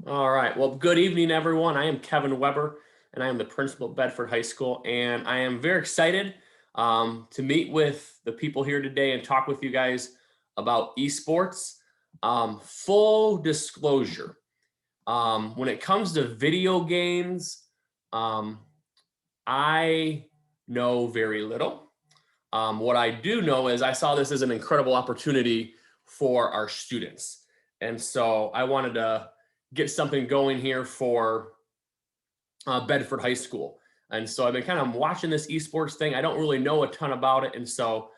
All right. Well, good evening, everyone. I am Kevin Weber, and I am the principal at Bedford High School. And I am very excited to meet with the people here today and talk with you guys about esports. Full disclosure, when it comes to video games, um, I know very little. What I do know is I saw this as an incredible opportunity for our students. And so I wanted to get something going here for Bedford High School. And so I've been kind of watching this esports thing. I don't really know a ton about it. And so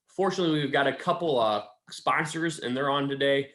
fortunately, we've got a couple sponsors and they're on today.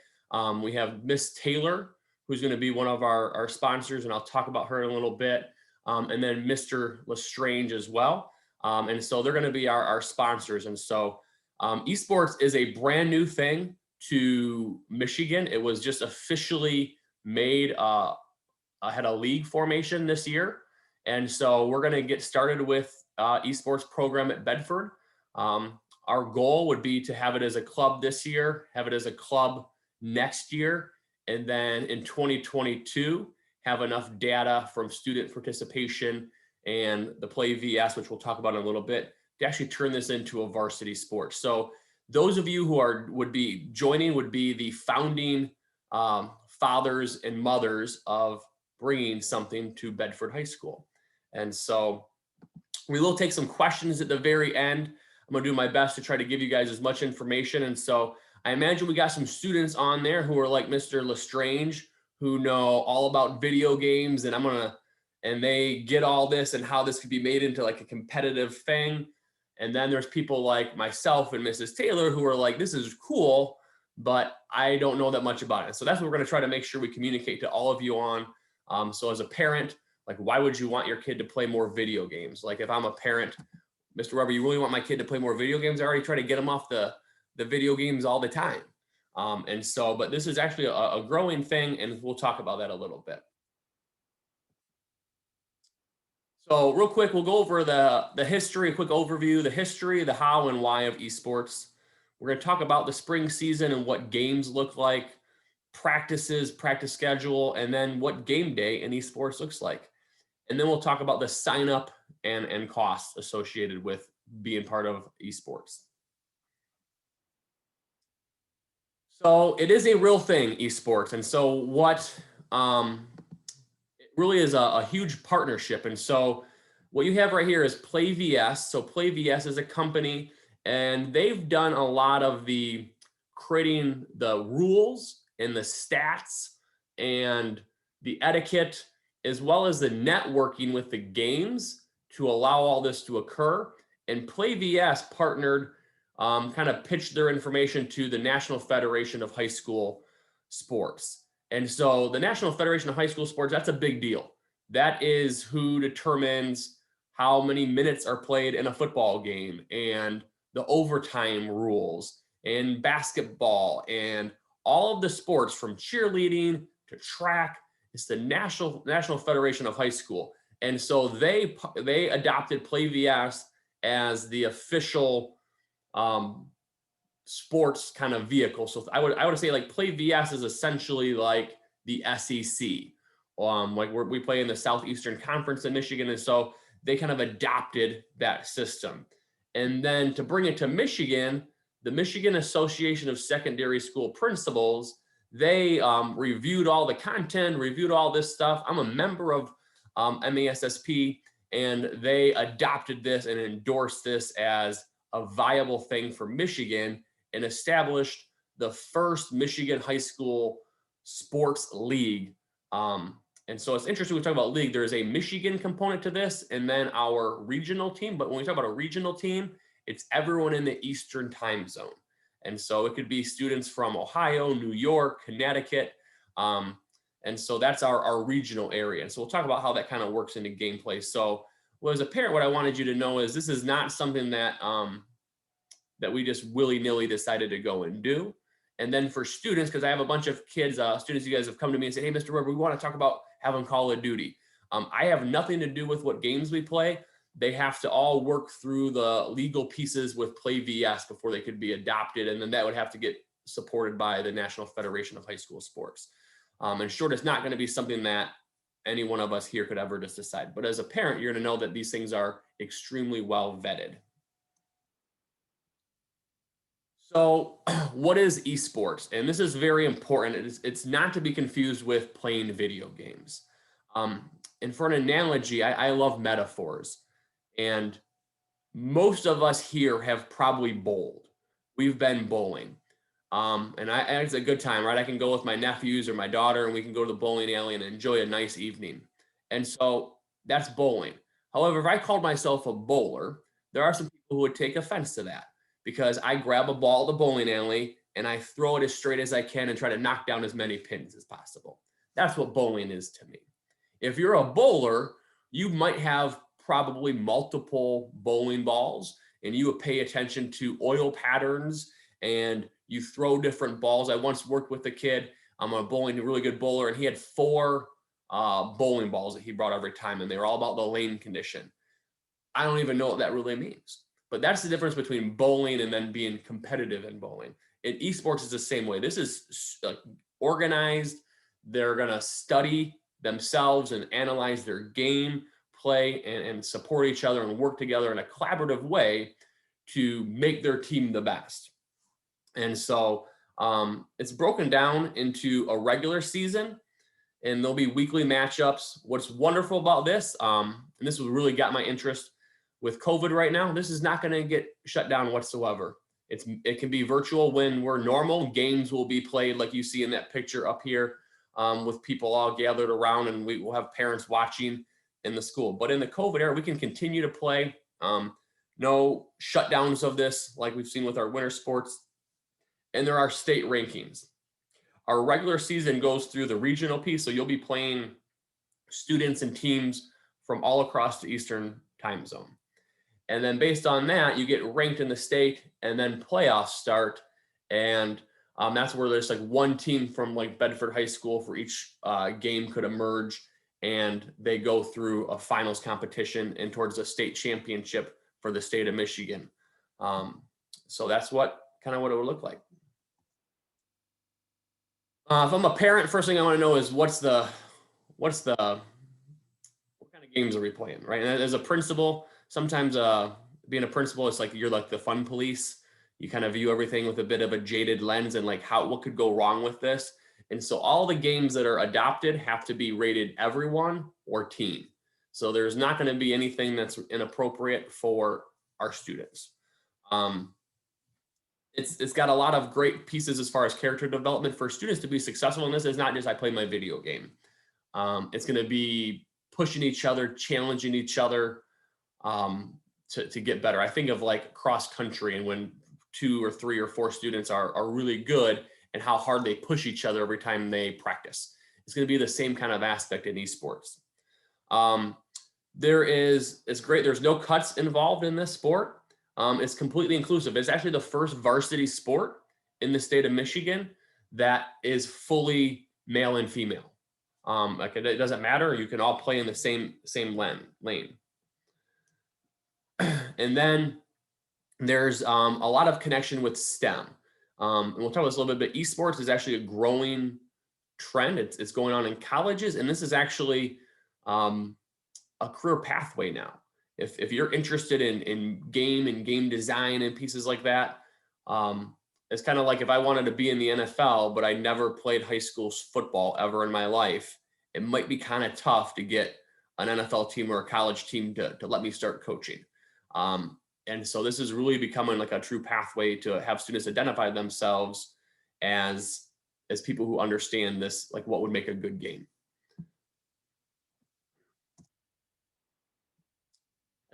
We have Miss Taylor, who's going to be one of our sponsors, and I'll talk about her in a little bit. And then Mr. Lestrange as well. And so they're going to be our sponsors. And so esports is a brand new thing to Michigan. It was just officially made had a league formation this year. And so we're going to get started with esports program at Bedford. Our goal would be to have it as a club this year, have it as a club next year, and then in 2022, have enough data from student participation and the Play VS, which we'll talk about in a little bit, to actually turn this into a varsity sport. So those of you who would be joining would be the founding fathers and mothers of bringing something to Bedford High School. And so we will take some questions at the very end. I'm going to do my best to try to give you guys as much information. And so I imagine we got some students on there who are like Mr. Lestrange, who know all about video games, and they get all this and how this could be made into like a competitive thing. And then there's people like myself and Mrs. Taylor who are like, this is cool, but I don't know that much about it. So that's what we're going to try to make sure we communicate to all of you on. So as a parent, like, why would you want your kid to play more video games? Like if I'm a parent, Mr. Weber, you really want my kid to play more video games? I already try to get them off the video games all the time. And so, but this is actually a growing thing, and we'll talk about that a little bit. So real quick, we'll go over the history, a quick overview, the history, the how and why of esports. We're going to talk about the spring season and what games look like, practices, practice schedule, and then what game day in esports looks like. And then we'll talk about the sign up and costs associated with being part of esports. So it is a real thing, esports. And so what it really is a huge partnership. And so what you have right here is Play VS. So Play VS is a company, and they've done a lot of the creating the rules and the stats and the etiquette, as well as the networking with the games to allow all this to occur. And Play VS partnered, kind of pitched their information to the National Federation of High School Sports. And so the National Federation of High School Sports, that's a big deal. That is who determines how many minutes are played in a football game and the overtime rules and basketball and all of the sports from cheerleading to track. It's the National Federation of High School. And so they adopted Play VS as the official sports kind of vehicle. So I would say like Play VS is essentially like the SEC. Like we play in the Southeastern Conference in Michigan, and so they kind of adopted that system. And then to bring it to Michigan, the Michigan Association of Secondary School Principals, they reviewed all the content, reviewed all this stuff. I'm a member of MASSP, and they adopted this and endorsed this as a viable thing for Michigan and established the first Michigan high school sports league. And so it's interesting we talk about league. There is a Michigan component to this and then our regional team. But when we talk about a regional team, it's everyone in the Eastern time zone. And so it could be students from Ohio, New York, Connecticut. And so that's our regional area. And so we'll talk about how that kind of works into gameplay. So well, as a parent, what I wanted you to know is this is not something that that we just willy-nilly decided to go and do. And then for students, because I have a bunch of kids, students, you guys have come to me and said, hey, Mr. Weber, we want to talk about having Call of Duty. I have nothing to do with what games we play. They have to all work through the legal pieces with Play VS before they could be adopted. And then that would have to get supported by the National Federation of High School Sports. And sure, it's not going to be something that any one of us here could ever just decide. But as a parent, you're going to know that these things are extremely well vetted. So, what is esports? And this is very important. It's not to be confused with playing video games. Um, and for an analogy, I love metaphors. And most of us here have probably bowled. We've been bowling. And it's a good time, right? I can go with my nephews or my daughter, and we can go to the bowling alley and enjoy a nice evening. And so that's bowling. However, if I called myself a bowler, there are some people who would take offense to that because I grab a ball at the bowling alley and I throw it as straight as I can and try to knock down as many pins as possible. That's what bowling is to me. If you're a bowler, you might have probably multiple bowling balls and you would pay attention to oil patterns and you throw different balls. I once worked with a kid. I'm a really good bowler, and he had four bowling balls that he brought every time, and they were all about the lane condition. I don't even know what that really means, but that's the difference between bowling and then being competitive in bowling. In esports, is the same way. This is organized. They're gonna study themselves and analyze their game, play, and support each other and work together in a collaborative way to make their team the best. And so it's broken down into a regular season, and there'll be weekly matchups. What's wonderful about this, and this was really got my interest with COVID right now, this is not going to get shut down whatsoever. It can be virtual when we're normal. Games will be played like you see in that picture up here, with people all gathered around, and we will have parents watching in the school. But in the COVID era, we can continue to play. No shutdowns of this like we've seen with our winter sports. And there are state rankings. Our regular season goes through the regional piece, so you'll be playing students and teams from all across the Eastern time zone. And then based on that, you get ranked in the state, and then playoffs start. And that's where there's like one team from like Bedford High School for each game could emerge, and they go through a finals competition and towards a state championship for the state of Michigan. So that's what it would look like. If I'm a parent, first thing I want to know is what kind of games are we playing, right? And as a principal, sometimes being a principal, it's like you're like the fun police. You kind of view everything with a bit of a jaded lens and like what could go wrong with this. And so all the games that are adopted have to be rated everyone or teen. So there's not going to be anything that's inappropriate for our students. It's got a lot of great pieces as far as character development for students to be successful in this. It's not just I play my video game. It's going to be pushing each other, challenging each other to get better. I think of like cross country, and when 2 or 3 or 4 students are really good and how hard they push each other every time they practice. It's going to be the same kind of aspect in esports. It's great. There's no cuts involved in this sport. It's completely inclusive. It's actually the first varsity sport in the state of Michigan that is fully male and female. Like it doesn't matter. You can all play in the same lane. And then there's a lot of connection with STEM. And we'll talk about this a little bit, but esports is actually a growing trend. It's going on in colleges, and this is actually a career pathway now. If you're interested in game design and pieces like that, it's kind of like if I wanted to be in the NFL, but I never played high school football ever in my life, it might be kind of tough to get an NFL team or a college team to let me start coaching. And so this is really becoming like a true pathway to have students identify themselves as people who understand this, like what would make a good game.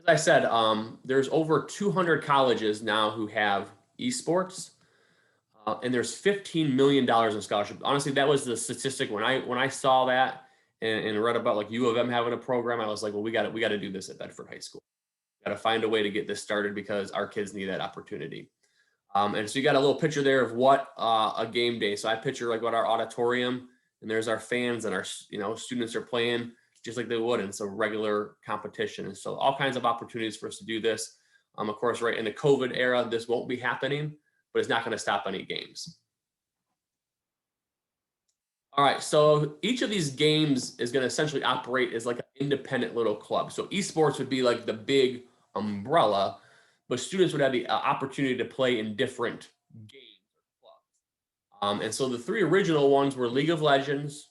As I said, there's over 200 colleges now who have esports, and there's $15 million in scholarships. Honestly, that was the statistic when I saw that and read about like U of M having a program. I was like, well, we got to do this at Bedford High School. Got to find a way to get this started because our kids need that opportunity. And so you got a little picture there of what a game day. So I picture like what our auditorium, and there's our fans, and our students are playing just like they would. And it's a regular competition. And so all kinds of opportunities for us to do this. Of course, right in the COVID era, this won't be happening, but it's not going to stop any games. All right, so each of these games is going to essentially operate as like an independent little club. So esports would be like the big umbrella, but students would have the opportunity to play in different games or clubs. And so the three original ones were League of Legends,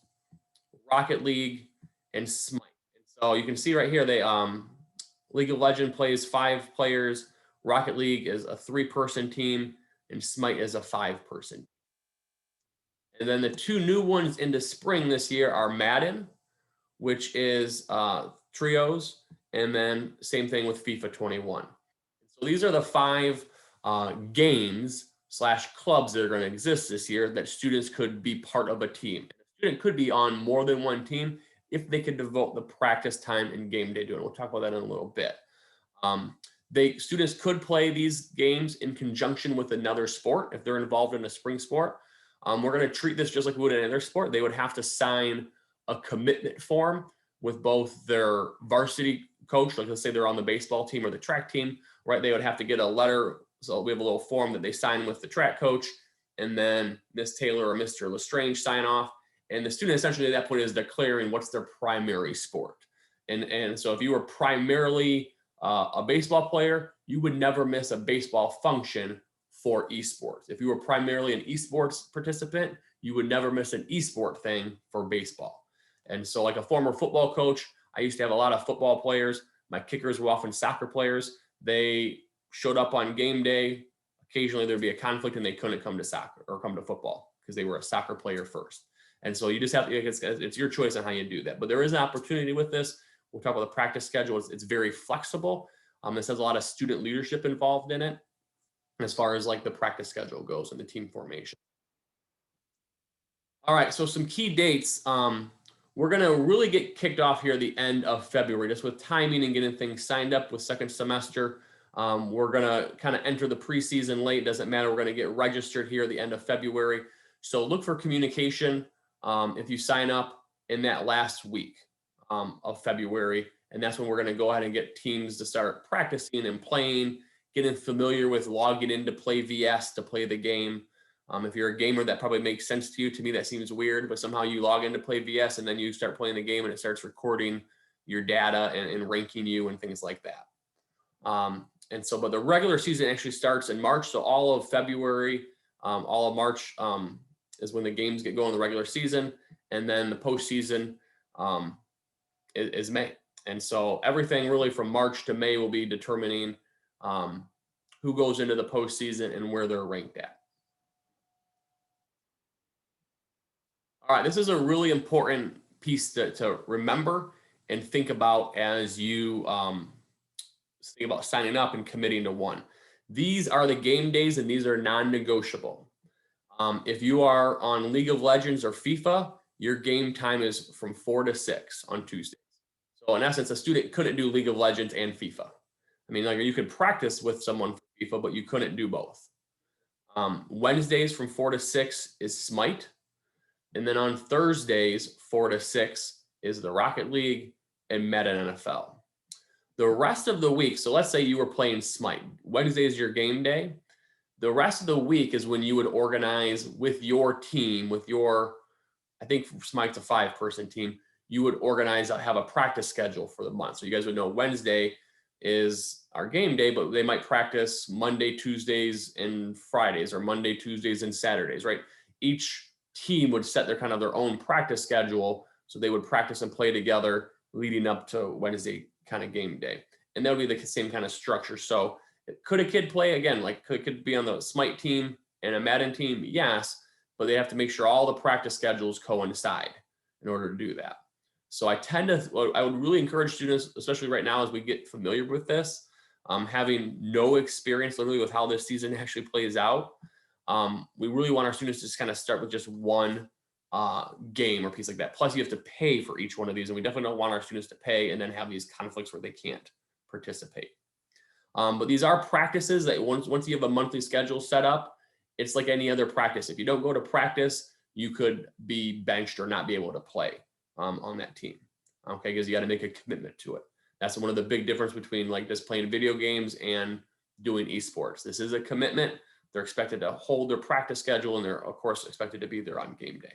Rocket League, and Smite. And so you can see right here, they League of Legends plays 5 players, Rocket League is a 3-person team, and Smite is a 5-person. And then the two new ones into spring this year are Madden, which is trios, and then same thing with FIFA 21. So these are the 5 games slash clubs that are going to exist this year that students could be part of a team. A student could be on more than one team if they could devote the practice time and game day to it. We'll talk about that in a little bit. Students could play these games in conjunction with another sport if they're involved in a spring sport. We're going to treat this just like we would in another sport. They would have to sign a commitment form with both their varsity coach, like let's say they're on the baseball team or the track team, right? They would have to get a letter. So we have a little form that they sign with the track coach, and then Miss Taylor or Mr. Lestrange sign off. And the student essentially at that point is declaring what's their primary sport. And so if you were primarily a baseball player, you would never miss a baseball function for esports. If you were primarily an esports participant, you would never miss an esport thing for baseball. And so like a former football coach, I used to have a lot of football players. My kickers were often soccer players. They showed up on game day. Occasionally there'd be a conflict and they couldn't come to soccer or come to football because they were a soccer player first. And so you just have to, it's your choice on how you do that. But there is an opportunity with this. We'll talk about the practice schedule. It's very flexible. This has a lot of student leadership involved in it as far as like the practice schedule goes and the team formation. All right, so some key dates. We're going to really get kicked off here at the end of February, just with timing and getting things signed up with second semester. We're going to kind of enter the preseason late. Doesn't matter. We're going to get registered here at the end of February. So look for communication if you sign up in that last week of February. And that's when we're going to go ahead and get teams to start practicing and playing, getting familiar with logging in to play VS, to play the game. If you're a gamer, that probably makes sense to you. To me, that seems weird, but somehow you log in to play VS and then you start playing the game and it starts recording your data and ranking you and things like that. But the regular season actually starts in March. So all of February, all of March is when the games get going, the regular season. And then the postseason is May. And so everything really from March to May will be determining who goes into the postseason and where they're ranked at. All right, this is a really important piece to remember and think about as you think about signing up and committing to one. These are the game days and these are non-negotiable. If you are on League of Legends or FIFA, your game time is from 4 to 6 on Tuesdays. So in essence, a student couldn't do League of Legends and FIFA. I mean, like you could practice with someone for FIFA, but you couldn't do both. Wednesdays from 4 to 6 is Smite. And then on Thursdays, 4 to 6 is the Rocket League and Madden NFL. The rest of the week, so let's say you were playing Smite. Wednesday is your game day. The rest of the week is when you would organize with your team, I think Smite's a 5-person team. You would organize, have a practice schedule for the month. So you guys would know Wednesday is our game day, but they might practice Monday, Tuesdays, and Fridays, or Monday, Tuesdays, and Saturdays, right? Each team would set their own practice schedule. So they would practice and play together leading up to Wednesday kind of game day. And that would be the same kind of structure. So could a kid play again? Like could be on the Smite team and a Madden team? Yes, but they have to make sure all the practice schedules coincide in order to do that. So I would really encourage students, especially right now as we get familiar with this, having no experience literally with how this season actually plays out. We really want our students to just kind of start with just one game or piece like that. Plus you have to pay for each one of these, and we definitely don't want our students to pay and then have these conflicts where they can't participate. But these are practices that once you have a monthly schedule set up, it's like any other practice. If you don't go to practice, you could be benched or not be able to play on that team. Okay, because you got to make a commitment to it. That's one of the big difference between like just playing video games and doing esports. This is a commitment. They're expected to hold their practice schedule, and they're of course expected to be there on game day.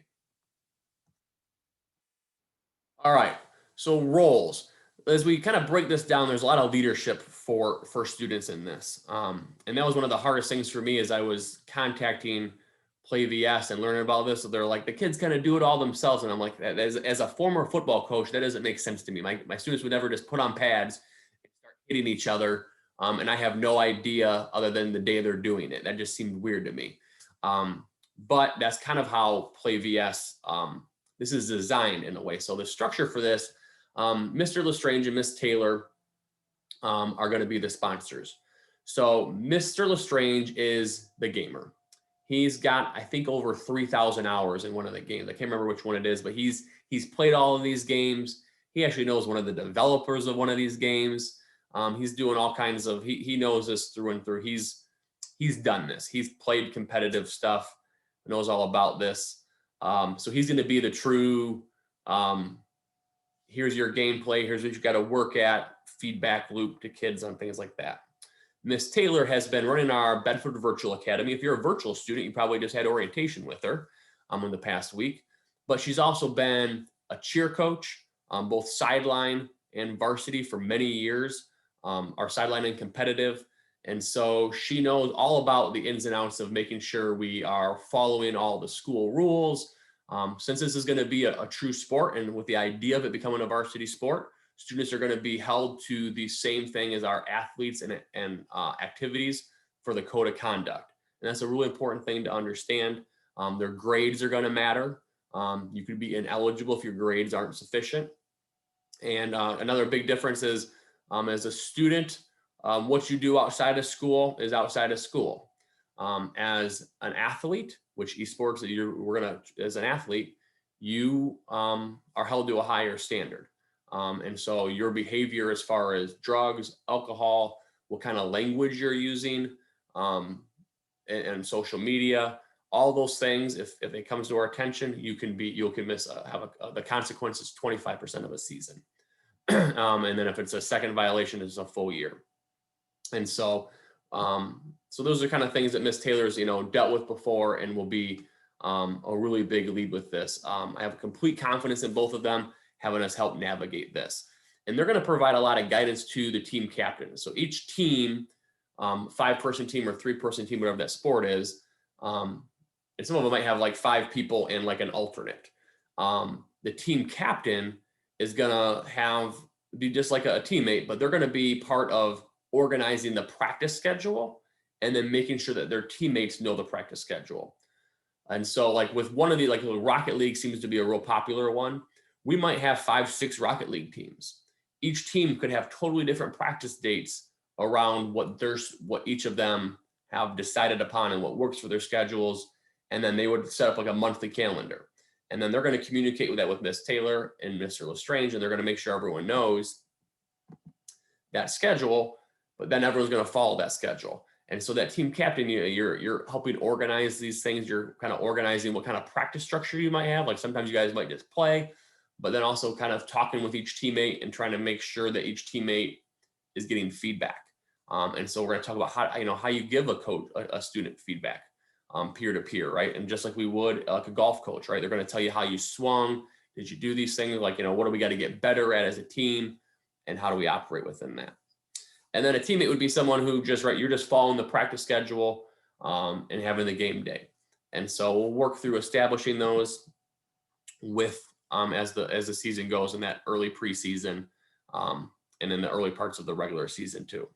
All right. So roles. As we kind of break this down, there's a lot of leadership for students in this, and that was one of the hardest things for me as I was contacting Play VS and learning about this. So they're like, the kids kind of do it all themselves, and I'm like, as a former football coach, that doesn't make sense to me. My students would never just put on pads and start hitting each other, and I have no idea other than the day they're doing it. That just seemed weird to me. But that's kind of how Play VS. This is designed in a way. So the structure for this, Mr. Lestrange and Miss Taylor are going to be the sponsors. So Mr. Lestrange is the gamer. He's got, I think, over 3,000 hours in one of the games. I can't remember which one it is, but he's played all of these games. He actually knows one of the developers of one of these games. He's doing all kinds of. He knows this through and through. He's done this. He's played competitive stuff. Knows all about this. So he's going to be the true. Here's your gameplay. Here's what you got to work at. Feedback loop to kids on things like that. Miss Taylor has been running our Bedford Virtual Academy. If you're a virtual student, you probably just had orientation with her in the past week. But she's also been a cheer coach, both sideline and varsity for many years, our sideline and competitive. And so she knows all about the ins and outs of making sure we are following all the school rules. Since this is going to be a true sport, and with the idea of it becoming a varsity sport, students are going to be held to the same thing as our athletes and activities for the code of conduct. And that's a really important thing to understand. Their grades are going to matter. You could be ineligible if your grades aren't sufficient. And another big difference is as a student, what you do outside of school is outside of school. As an athlete, which esports, as an athlete, you are held to a higher standard. And so your behavior as far as drugs, alcohol, what kind of language you're using, and social media, all those things, if it comes to our attention, you can miss, the consequences 25% of a season. And then if it's a second violation, it's a full year. And so, so those are kind of things that Miss Taylor's, dealt with before and will be a really big lead with this. I have complete confidence in both of them having us help navigate this. And they're going to provide a lot of guidance to the team captains. So each team, 5-person team or 3-person team, whatever that sport is, and some of them might have like 5 people and like an alternate. The team captain is going to be just like a teammate, but they're going to be part of organizing the practice schedule and then making sure that their teammates know the practice schedule. And so like with one of the, like Rocket League seems to be a real popular one. We might have 5-6 Rocket League teams. Each team could have totally different practice dates around what each of them have decided upon and what works for their schedules. And then they would set up like a monthly calendar. And then they're going to communicate with that with Miss Taylor and Mr. Lestrange, and they're going to make sure everyone knows that schedule, but then everyone's going to follow that schedule. And so that team captain, you're helping organize these things. You're kind of organizing what kind of practice structure you might have. Like sometimes you guys might just play, but then also kind of talking with each teammate and trying to make sure that each teammate is getting feedback. And so we're going to talk about how you give a student feedback, peer to peer, right? And just like we would like a golf coach, right? They're going to tell you how you swung. Did you do these things? Like, what do we got to get better at as a team? And how do we operate within that? And then a teammate would be someone who you're just following the practice schedule and having the game day. And so we'll work through establishing those with as the season goes in that early preseason and in the early parts of the regular season too.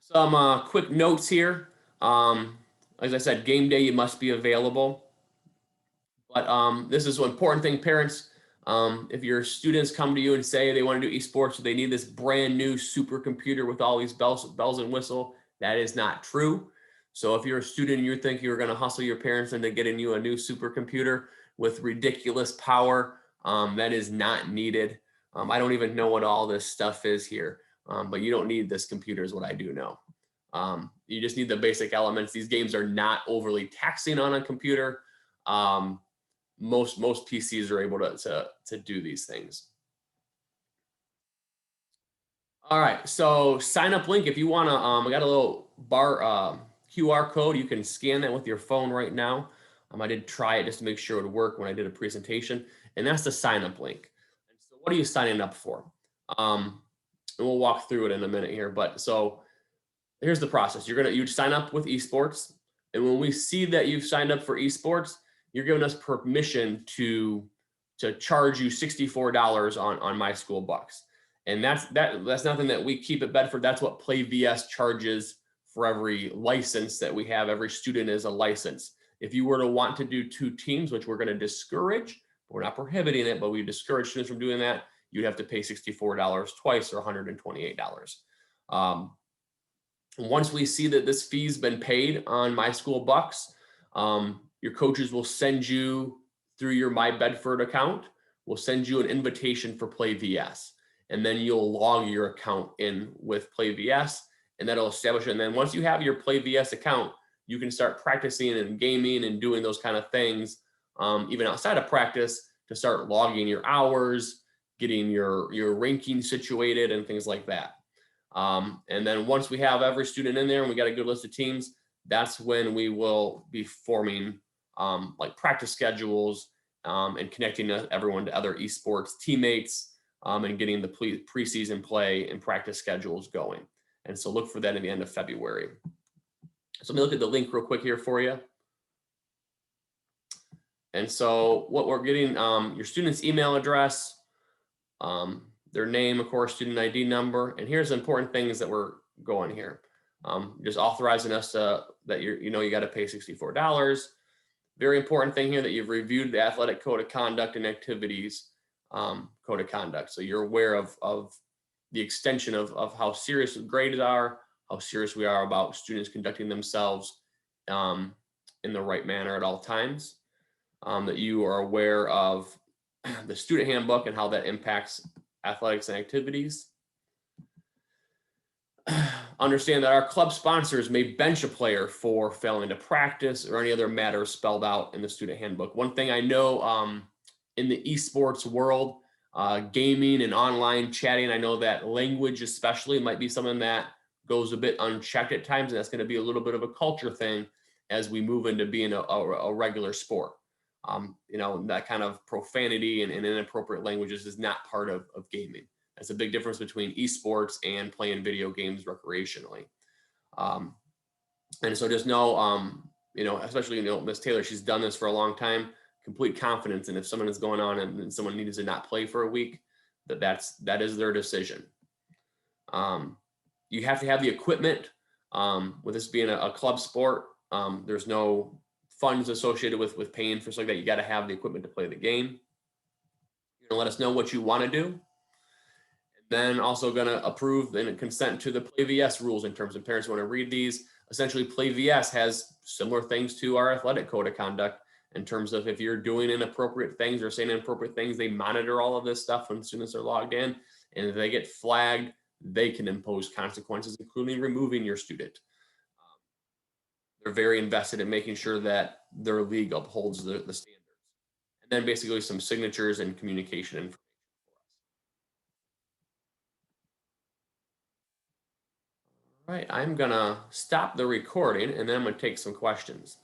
Some quick notes here. As I said, game day, you must be available. But this is an important thing, parents. If your students come to you and say they want to do esports, they need this brand new supercomputer with all these bells and whistle, that is not true. So if you're a student and you think you're going to hustle your parents into getting you a new supercomputer with ridiculous power, that is not needed. I don't even know what all this stuff is here, but you don't need this computer is what I do know. You just need the basic elements. These games are not overly taxing on a computer. Most PCs are able to do these things. All right, so sign up link if you want to. I got a little QR code. You can scan that with your phone right now. I did try it just to make sure it would work when I did a presentation, and that's the sign up link. And so what are you signing up for? And we'll walk through it in a minute here, but so here's the process. You sign up with esports, and when we see that you've signed up for esports, you're giving us permission to charge you $64 on my school bucks. And that's nothing that we keep at Bedford. That's what Play VS charges for every license that we have. Every student is a license. If you were to want to do two teams, which we're going to discourage, we're not prohibiting it, but we discourage students from doing that, you'd have to pay $64 twice or $128. Once we see that this fee's been paid on my school bucks, your coaches will send you through your My Bedford account, will send you an invitation for Play VS. And then you'll log your account in with Play VS, and that'll establish it. And then once you have your Play VS account, you can start practicing and gaming and doing those kind of things, even outside of practice, to start logging your hours, getting your ranking situated, and things like that. And then once we have every student in there and we got a good list of teams, that's when we will be forming like practice schedules and connecting everyone to other esports teammates and getting the preseason play and practice schedules going. And so look for that at the end of February. So let me look at the link real quick here for you. And so what we're getting, your student's email address, their name, of course, student ID number. And here's the important things that we're going here. Just authorizing us that you got to pay $64. Very important thing here that you've reviewed the athletic code of conduct and activities code of conduct. So you're aware of the extension of how serious grades are, how serious we are about students conducting themselves in the right manner at all times. That you are aware of the student handbook and how that impacts athletics and activities. Understand that our club sponsors may bench a player for failing to practice or any other matters spelled out in the student handbook. One thing I know in the esports world, gaming and online chatting, I know that language especially might be something that goes a bit unchecked at times, and that's going to be a little bit of a culture thing as we move into being a regular sport. That kind of profanity and inappropriate languages is not part of gaming. That's a big difference between esports and playing video games recreationally. And so just know, especially, Miss Taylor, she's done this for a long time, complete confidence. And if someone is going on and someone needs to not play for a week, that is their decision. You have to have the equipment. With this being a club sport, there's no funds associated with paying for something like that. You got to have the equipment to play the game. You're gonna let us know what you want to do. Then also going to approve and consent to the Play VS rules in terms of parents want to read these. Essentially, Play VS has similar things to our athletic code of conduct in terms of if you're doing inappropriate things or saying inappropriate things, they monitor all of this stuff when students are logged in. And if they get flagged, they can impose consequences, including removing your student. They're very invested in making sure that their league upholds the standards. And then basically some signatures and communication information. All right, I'm gonna stop the recording and then I'm gonna take some questions.